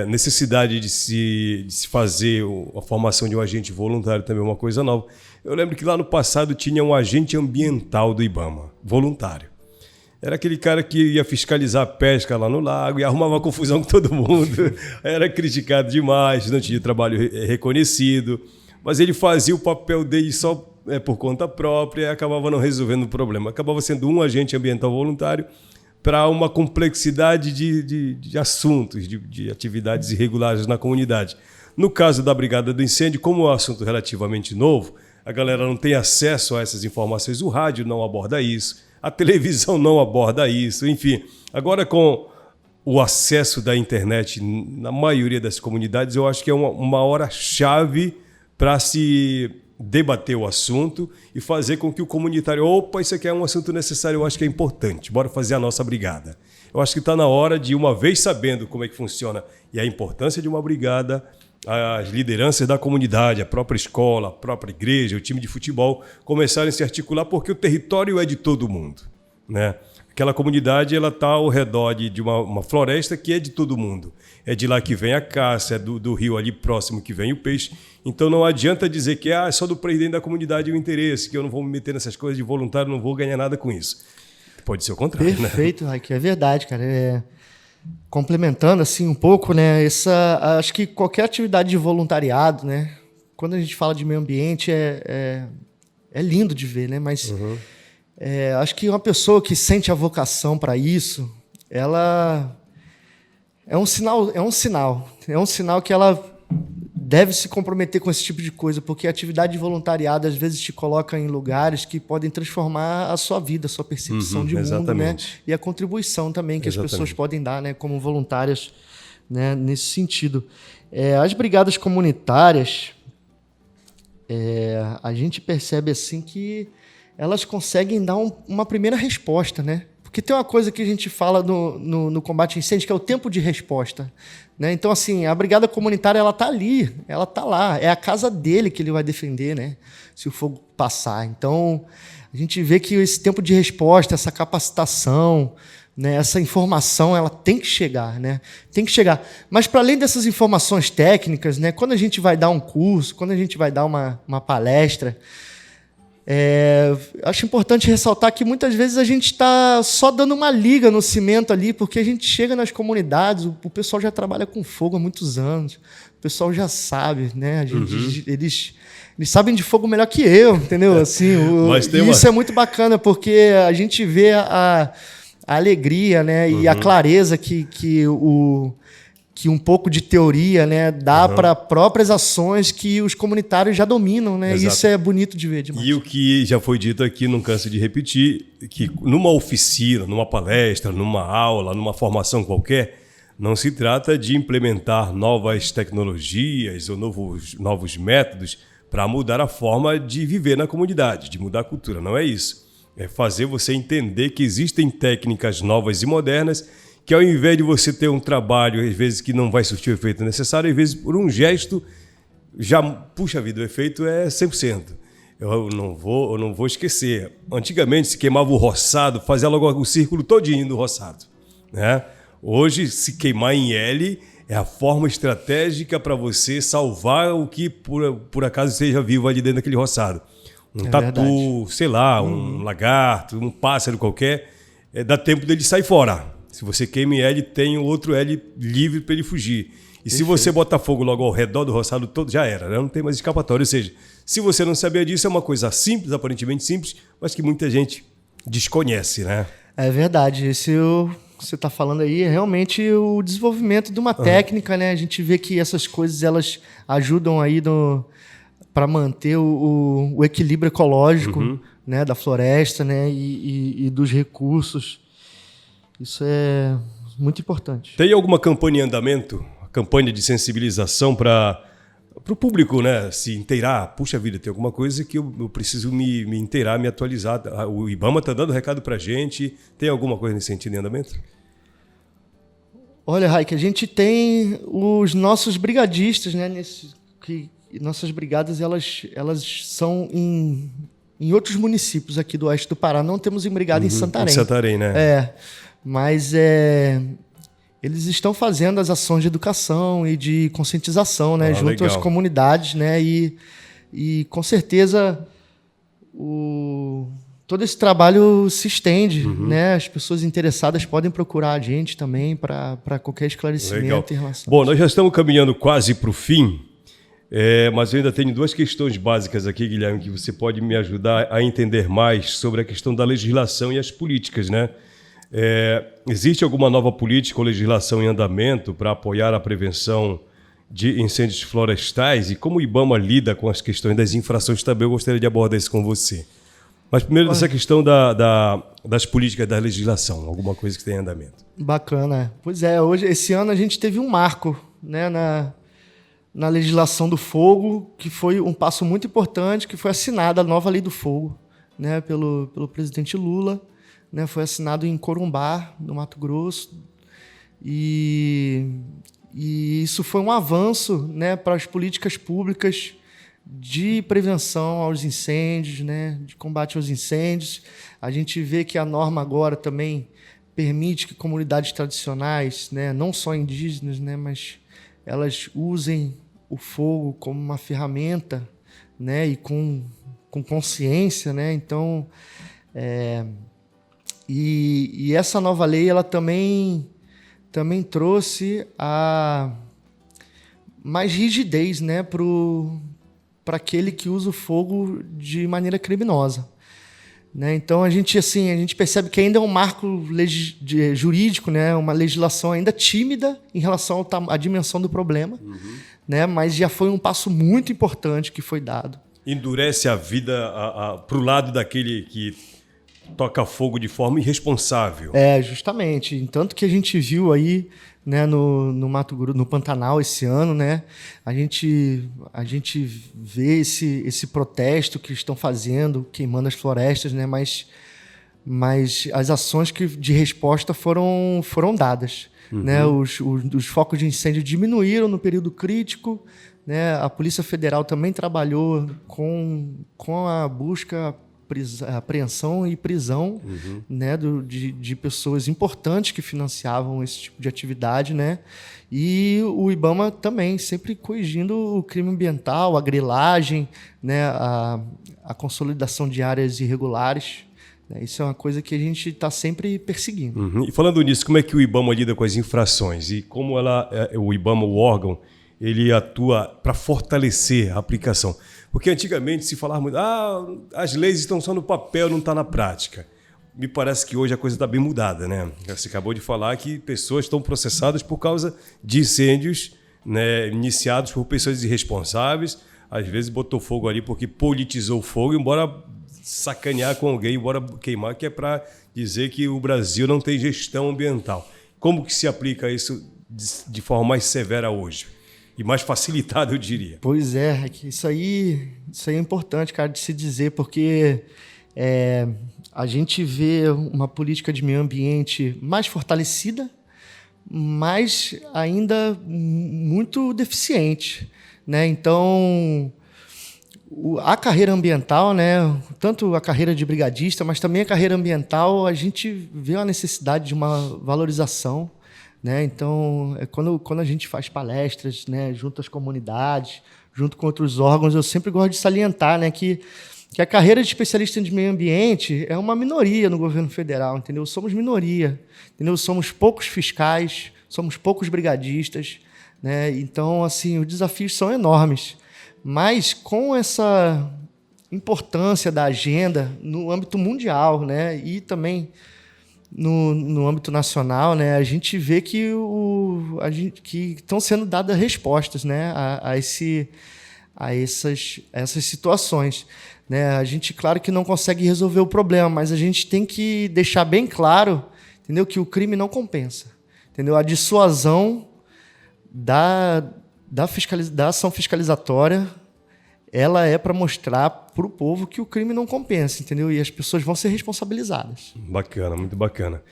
Necessidade de se fazer a formação de um agente voluntário também é uma coisa nova. Eu lembro que lá no passado tinha um agente ambiental do IBAMA, voluntário. Era aquele cara que ia fiscalizar a pesca lá no lago e arrumava confusão com todo mundo. Era criticado demais, não tinha trabalho reconhecido. Mas ele fazia o papel dele só por conta própria e acabava não resolvendo o problema. Acabava sendo um agente ambiental voluntário para uma complexidade de assuntos, de atividades irregulares na comunidade. No caso da Brigada do Incêndio, como é um assunto relativamente novo, a galera não tem acesso a essas informações, o rádio não aborda isso, a televisão não aborda isso, enfim. Agora, com o acesso da internet na maioria das comunidades, eu acho que é uma hora-chave para se debater o assunto e fazer com que o comunitário, opa, isso aqui é um assunto necessário, eu acho que é importante, bora fazer a nossa brigada. Eu acho que está na hora de, uma vez sabendo como é que funciona e a importância de uma brigada, as lideranças da comunidade, a própria escola, a própria igreja, o time de futebol, começarem a se articular, porque o território é de todo mundo, né? Aquela comunidade está ao redor de uma floresta que é de todo mundo. É de lá que vem a caça, é do rio ali próximo que vem o peixe. Então não adianta dizer que é só do presidente da comunidade o interesse, que eu não vou me meter nessas coisas de voluntário, não vou ganhar nada com isso. Pode ser o contrário. Perfeito, né? Raik, é verdade, cara. Complementando assim um pouco, né? Acho que qualquer atividade de voluntariado, né? Quando a gente fala de meio ambiente, é lindo de ver, né? Mas acho que uma pessoa que sente a vocação para isso, ela é um sinal que ela deve se comprometer com esse tipo de coisa, porque a atividade de voluntariado às vezes te coloca em lugares que podem transformar a sua vida, a sua percepção de mundo, né? E a contribuição também que as pessoas podem dar, né, como voluntárias, né, nesse sentido. As brigadas comunitárias, a gente percebe assim que elas conseguem dar uma primeira resposta, né? Porque tem uma coisa que a gente fala no combate a incêndio, que é o tempo de resposta. Né? Então, assim, a brigada comunitária, ela está ali, ela está lá. É a casa dele que ele vai defender, né? Se o fogo passar. Então, a gente vê que esse tempo de resposta, essa capacitação, né? Essa informação, ela tem que chegar, né? Tem que chegar. Mas, para além dessas informações técnicas, né? Quando a gente vai dar um curso, quando a gente vai dar uma palestra, acho importante ressaltar que muitas vezes a gente está só dando uma liga no cimento ali, porque a gente chega nas comunidades, o pessoal já trabalha com fogo há muitos anos, o pessoal já sabe, né? Eles sabem de fogo melhor que eu, entendeu? Assim, isso é muito bacana, porque a gente vê a alegria, né? E a clareza que um pouco de teoria, né, dá para próprias ações que os comunitários já dominam, né? Exato. Isso é bonito de ver demais. E o que já foi dito aqui, não canso de repetir, que numa oficina, numa palestra, numa aula, numa formação qualquer, não se trata de implementar novas tecnologias ou novos métodos para mudar a forma de viver na comunidade, de mudar a cultura. Não é isso. É fazer você entender que existem técnicas novas e modernas que, ao invés de você ter um trabalho, às vezes, que não vai surtir o efeito necessário, às vezes, por um gesto, já, puxa vida, o efeito é 100%. Eu não vou esquecer. Antigamente, se queimava o roçado, fazia logo o círculo todinho do roçado, né? Hoje, se queimar em L, é a forma estratégica para você salvar o que, por acaso, esteja vivo ali dentro daquele roçado. Um tatu, verdade. Sei lá, um lagarto, um pássaro qualquer, dá tempo dele sair fora. Se você queima em L, tem outro L livre para ele fugir. E perfeito. Se você botar fogo logo ao redor do roçado todo, já era, né? Não tem mais escapatória. Ou seja, se você não sabia disso, é uma coisa simples, aparentemente simples, mas que muita gente desconhece, né? É verdade. Esse que você está falando aí é realmente o desenvolvimento de uma técnica, né? A gente vê que essas coisas elas ajudam aí para manter o equilíbrio ecológico, né? Da floresta, né? E dos recursos. Isso é muito importante. Tem alguma campanha em andamento? Campanha de sensibilização para o público, né? Se inteirar. Puxa vida, tem alguma coisa que eu preciso me inteirar, me atualizar. O IBAMA está dando recado para a gente. Tem alguma coisa nesse sentido em andamento? Olha, Raik, a gente tem os nossos brigadistas, né? Nossas brigadas, elas são em outros municípios aqui do oeste do Pará. Não temos em brigada em Santarém. Em Santarém, né? Mas eles estão fazendo as ações de educação e de conscientização, né? Junto legal. às comunidades, né? E com certeza todo esse trabalho se estende, né? As pessoas interessadas podem procurar a gente também para qualquer esclarecimento Legal. em relação. Bom, nós já estamos caminhando quase para o fim, mas eu ainda tenho 2 questões básicas aqui, Guilherme, que você pode me ajudar a entender mais sobre a questão da legislação e as políticas, né? Existe alguma nova política ou legislação em andamento para apoiar a prevenção de incêndios florestais? E como o IBAMA lida com as questões das infrações também? Eu gostaria de abordar isso com você. Mas primeiro dessa questão das políticas da legislação, alguma coisa que tem em andamento. Bacana. Pois esse ano a gente teve um marco, né, na legislação do fogo, que foi um passo muito importante, que foi assinada a nova Lei do Fogo, né, pelo presidente Lula. Né, foi assinado em Corumbá, no Mato Grosso, e isso foi um avanço, né, para as políticas públicas de prevenção aos incêndios, né, de combate aos incêndios. A gente vê que a norma agora também permite que comunidades tradicionais, né, não só indígenas, né, mas elas usem o fogo como uma ferramenta, né, e com consciência, né. Então, E essa nova lei ela também trouxe mais rigidez, né, para aquele que usa o fogo de maneira criminosa. Né? Então a gente percebe que ainda é um marco jurídico, né, uma legislação ainda tímida em relação à dimensão do problema, né, mas já foi um passo muito importante que foi dado. Endurece a vida para o lado daquele que toca fogo de forma irresponsável. Justamente. Tanto que a gente viu aí, né, no Mato Grosso, no Pantanal esse ano, né, a gente vê esse protesto que estão fazendo, queimando as florestas, né, mas as ações de resposta foram dadas. Né, os focos de incêndio diminuíram no período crítico, né, a Polícia Federal também trabalhou com a busca, apreensão e prisão, né, de pessoas importantes que financiavam esse tipo de atividade, né? E o IBAMA também sempre corrigindo o crime ambiental, a grilagem, né, a consolidação de áreas irregulares. Né? Isso é uma coisa que a gente está sempre perseguindo. E falando nisso, como é que o IBAMA lida com as infrações? E como o IBAMA, o órgão, ele atua para fortalecer a aplicação? Porque antigamente se falava muito, as leis estão só no papel, não está na prática. Me parece que hoje a coisa está bem mudada, né? Você acabou de falar que pessoas estão processadas por causa de incêndios, né, iniciados por pessoas irresponsáveis, às vezes botou fogo ali porque politizou o fogo, embora sacanear com alguém, embora queimar, que é para dizer que o Brasil não tem gestão ambiental. Como que se aplica isso de forma mais severa hoje? E mais facilitado, eu diria. Pois é, isso aí é importante, cara, de se dizer, porque a gente vê uma política de meio ambiente mais fortalecida, mas ainda muito deficiente. Né? Então, a carreira ambiental, né, tanto a carreira de brigadista, mas também a carreira ambiental, a gente vê a necessidade de uma valorização. Né? Então, quando a gente faz palestras, né, junto às comunidades, junto com outros órgãos, eu sempre gosto de salientar, né, que a carreira de especialista de meio ambiente é uma minoria no governo federal, entendeu? Somos minoria, entendeu? Somos poucos fiscais, somos poucos brigadistas, né? Então, assim, os desafios são enormes. Mas com essa importância da agenda no âmbito mundial, né, e também no âmbito nacional, né, a gente vê que estão sendo dadas respostas, né, a essas situações. Né? A gente, claro que não consegue resolver o problema, mas a gente tem que deixar bem claro, entendeu, que o crime não compensa. entendeu? A dissuasão da ação fiscalizatória, ela é para mostrar para o povo que o crime não compensa, entendeu? E as pessoas vão ser responsabilizadas. Bacana, muito bacana.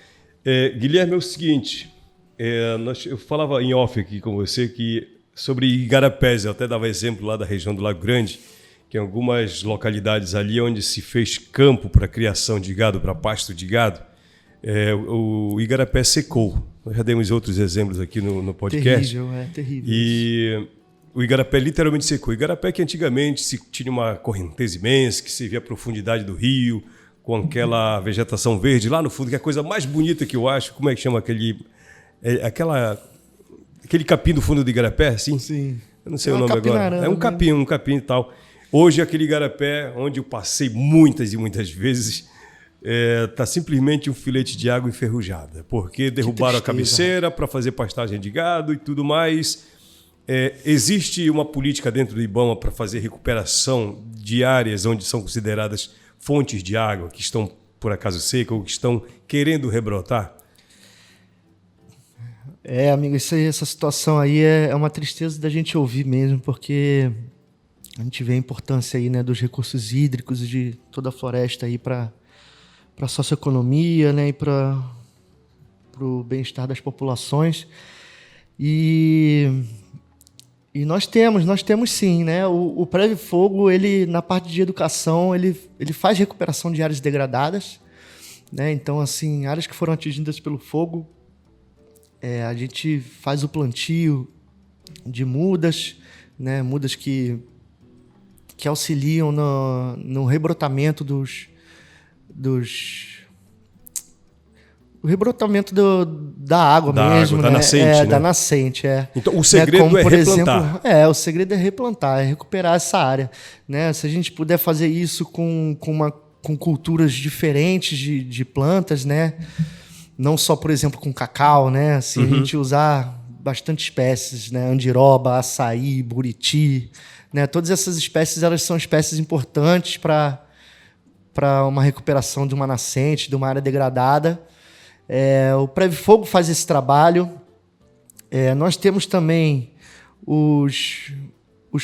Guilherme, é o seguinte, eu falava em off aqui com você sobre igarapés, eu até dava exemplo lá da região do Lago Grande, que em algumas localidades ali onde se fez campo para criação de gado, para pasto de gado, o igarapé secou. Nós já demos outros exemplos aqui no podcast. Terrível. E o igarapé literalmente secou. O igarapé que antigamente se tinha uma correnteza imensa, que se via a profundidade do rio, com aquela vegetação verde lá no fundo, que é a coisa mais bonita que eu acho. Como é que chama aquele capim do fundo do igarapé, assim? Sim. Eu não sei o nome agora. É um capim e tal. Hoje, aquele igarapé, onde eu passei muitas e muitas vezes, está simplesmente um filete de água enferrujada, porque derrubaram a cabeceira para fazer pastagem de gado e tudo mais. Existe uma política dentro do IBAMA para fazer recuperação de áreas onde são consideradas fontes de água, que estão, por acaso, secas ou que estão querendo rebrotar? Amigo, essa situação aí é uma tristeza da gente ouvir mesmo, porque a gente vê a importância aí, né, dos recursos hídricos e de toda a floresta aí para a socioeconomia, né, e para o bem-estar das populações. E nós temos sim, né? O Preve Fogo, ele, na parte de educação, ele faz recuperação de áreas degradadas, né? Então, assim, áreas que foram atingidas pelo fogo, a gente faz o plantio de mudas, né? Mudas que auxiliam no rebrotamento o rebrotamento da água mesmo, da né? nascente, né? Da nascente, Então, o segredo é replantar. O segredo é replantar, é recuperar essa área, né? Se a gente puder fazer isso com culturas diferentes de plantas, né? Não só, por exemplo, com cacau, né? Assim, a gente usar bastante espécies, né? Andiroba, açaí, buriti, né? Todas essas espécies, elas são espécies importantes para uma recuperação de uma nascente, de uma área degradada. O Preve Fogo faz esse trabalho. Nós temos também os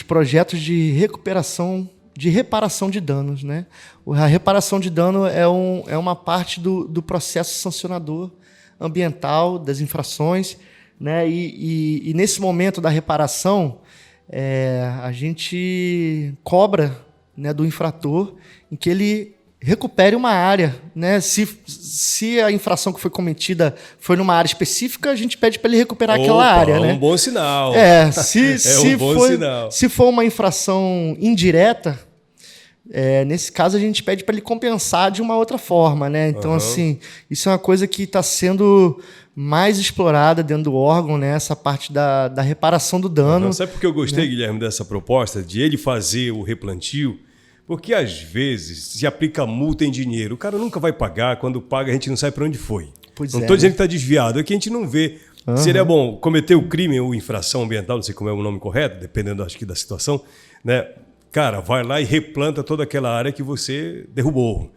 projetos de recuperação, de reparação de danos, né? A reparação de dano é uma parte do processo sancionador ambiental das infrações, né? E nesse momento da reparação, a gente cobra, né, do infrator em que ele recupere uma área, né? Se a infração que foi cometida foi numa área específica, a gente pede para ele recuperar aquela área, né? É um bom sinal. Sinal. Se for uma infração indireta, nesse caso a gente pede para ele compensar de uma outra forma, né? Então, assim, isso é uma coisa que está sendo mais explorada dentro do órgão, né? Essa parte da reparação do dano. Sabe por que eu gostei, né, Guilherme, dessa proposta de ele fazer o replantio? Porque, às vezes, se aplica multa em dinheiro. O cara nunca vai pagar. Quando paga, a gente não sabe para onde foi. Não estou dizendo que está desviado. É que a gente não vê. Seria bom cometer o crime ou infração ambiental, não sei como é o nome correto, dependendo, acho que, da situação, né? Cara, vai lá e replanta toda aquela área que você derrubou.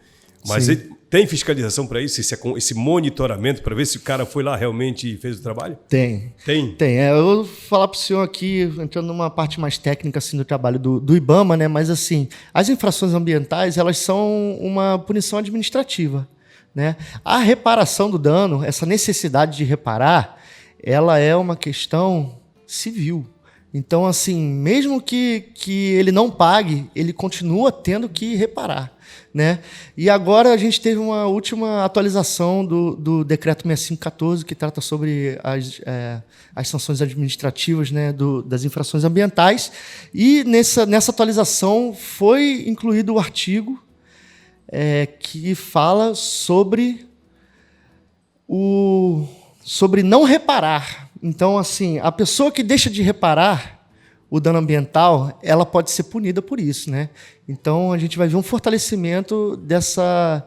Mas tem fiscalização para isso? Esse monitoramento para ver se o cara foi lá realmente e fez o trabalho? Tem. Eu vou falar para o senhor aqui, entrando numa parte mais técnica assim, do trabalho do IBAMA, né? Mas assim, as infrações ambientais, elas são uma punição administrativa, né? A reparação do dano, essa necessidade de reparar, ela é uma questão civil. Então, assim, mesmo que ele não pague, ele continua tendo que reparar, né? E agora a gente teve uma última atualização do Decreto 6514, que trata sobre as sanções administrativas, né, das infrações ambientais. E nessa atualização foi incluído o artigo que fala sobre não reparar. Então, assim, a pessoa que deixa de reparar o dano ambiental, ela pode ser punida por isso, né? Então, a gente vai ver um fortalecimento dessa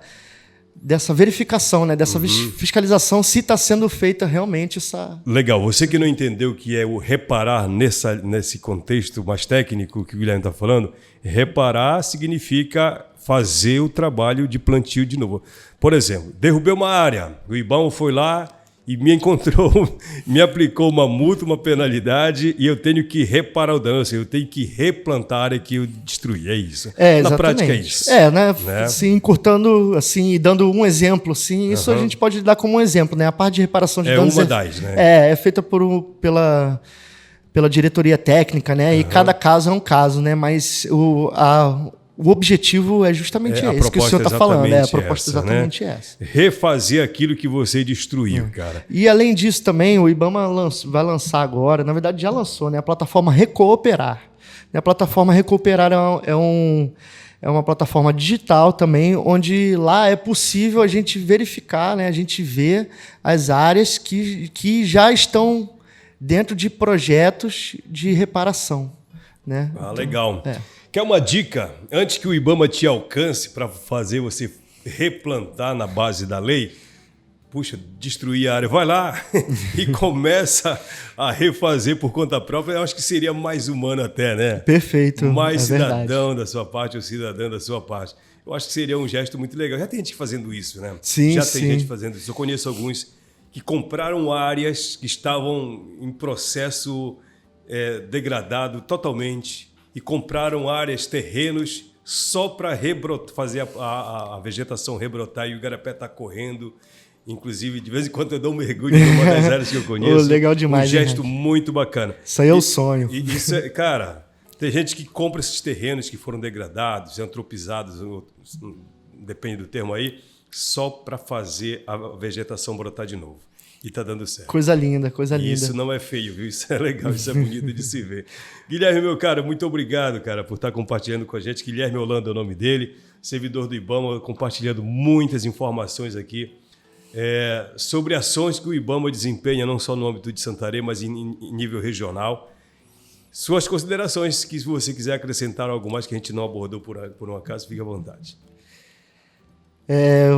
verificação, né? Dessa fiscalização, se está sendo feita realmente essa... Legal. Você que não entendeu o que é o reparar nesse contexto mais técnico que o Guilherme está falando, reparar significa fazer o trabalho de plantio de novo. Por exemplo, derrubei uma área, o IBAMA foi lá e me encontrou, me aplicou uma multa, uma penalidade, e eu tenho que reparar o dano, assim, eu tenho que replantar a área que eu destruí, é isso. Exatamente. Na prática é isso. Né? Assim, encurtando, assim, e dando um exemplo, assim, isso a gente pode dar como um exemplo, né? A parte de reparação de danos uma das, né? É feita pela diretoria técnica, né? E cada caso é um caso, né? Mas o objetivo é justamente esse que o senhor está falando. A proposta é exatamente essa. Refazer aquilo que você destruiu, cara. E além disso também, o IBAMA vai lançar agora, na verdade já lançou, né? A plataforma Recooperar. A plataforma Recooperar é uma plataforma digital também, onde lá é possível a gente verificar, né? A gente ver as áreas que já estão dentro de projetos de reparação. Né? Então, legal. Quer uma dica? Antes que o IBAMA te alcance para fazer você replantar na base da lei, puxa, destruir a área, vai lá e começa a refazer por conta própria. Eu acho que seria mais humano até, né? Perfeito. Mais cidadão da sua parte ou cidadã da sua parte. Eu acho que seria um gesto muito legal. Já tem gente fazendo isso, né? Sim, Já tem gente fazendo isso. Eu conheço alguns que compraram áreas que estavam em processo degradado totalmente e compraram áreas, terrenos, só para fazer a vegetação rebrotar e o igarapé está correndo. Inclusive, de vez em quando eu dou um mergulho em uma das áreas que eu conheço. Legal demais. Um gesto muito bacana. Isso aí é o sonho. E isso cara, tem gente que compra esses terrenos que foram degradados, antropizados, depende do termo aí, só para fazer a vegetação brotar de novo. E está dando certo. Coisa linda, coisa linda. Isso não é feio, viu? Isso é legal, isso é bonito de se ver. Guilherme, meu cara, muito obrigado, cara, por estar compartilhando com a gente. Guilherme Holanda é o nome dele, servidor do IBAMA, compartilhando muitas informações aqui sobre ações que o IBAMA desempenha, não só no âmbito de Santarém, mas em nível regional. Suas considerações, que se você quiser acrescentar algo mais que a gente não abordou por um acaso, fique à vontade.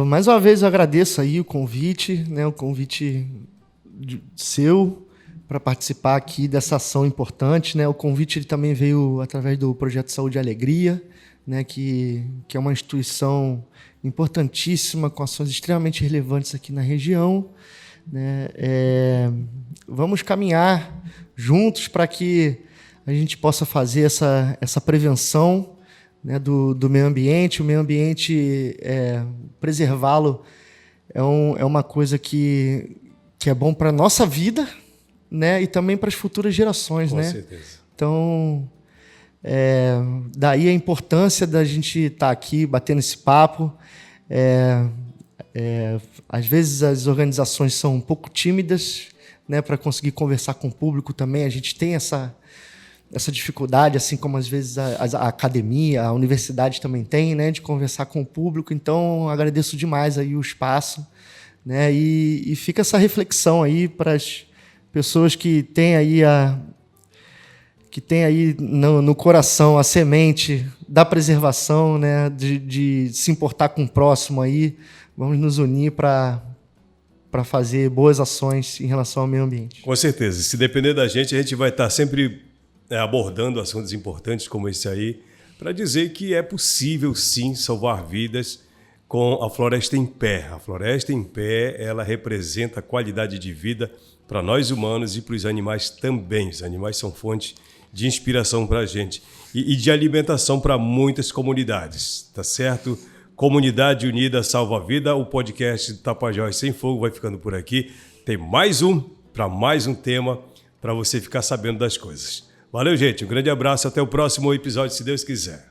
Mais uma vez eu agradeço aí o convite, né, o convite seu para participar aqui dessa ação importante, né? O convite ele também veio através do Projeto Saúde e Alegria, né, que é uma instituição importantíssima, com ações extremamente relevantes aqui na região. Né? Vamos caminhar juntos para que a gente possa fazer essa prevenção, né, do meio ambiente. O meio ambiente, preservá-lo é uma coisa que é bom para a nossa vida, né, e também para as futuras gerações. Com né? certeza. Então, daí a importância da gente estar aqui batendo esse papo. Às vezes as organizações são um pouco tímidas, né, para conseguir conversar com o público também. A gente tem essa dificuldade, assim como às vezes a academia, a universidade também tem, né, de conversar com o público. Então, agradeço demais aí o espaço, né, e fica essa reflexão aí para as pessoas que têm aí no coração a semente da preservação, né, de se importar com o próximo aí. Vamos nos unir para fazer boas ações em relação ao meio ambiente. Com certeza. Se depender da gente, a gente vai estar sempre abordando assuntos importantes como esse aí, para dizer que é possível, sim, salvar vidas com a Floresta em Pé. A Floresta em Pé, ela representa a qualidade de vida para nós humanos e para os animais também. Os animais são fonte de inspiração para a gente e de alimentação para muitas comunidades, tá certo? Comunidade Unida Salva a Vida, o podcast Tapajós Sem Fogo vai ficando por aqui. Tem mais um tema para você ficar sabendo das coisas. Valeu, gente. Um grande abraço. Até o próximo episódio, se Deus quiser.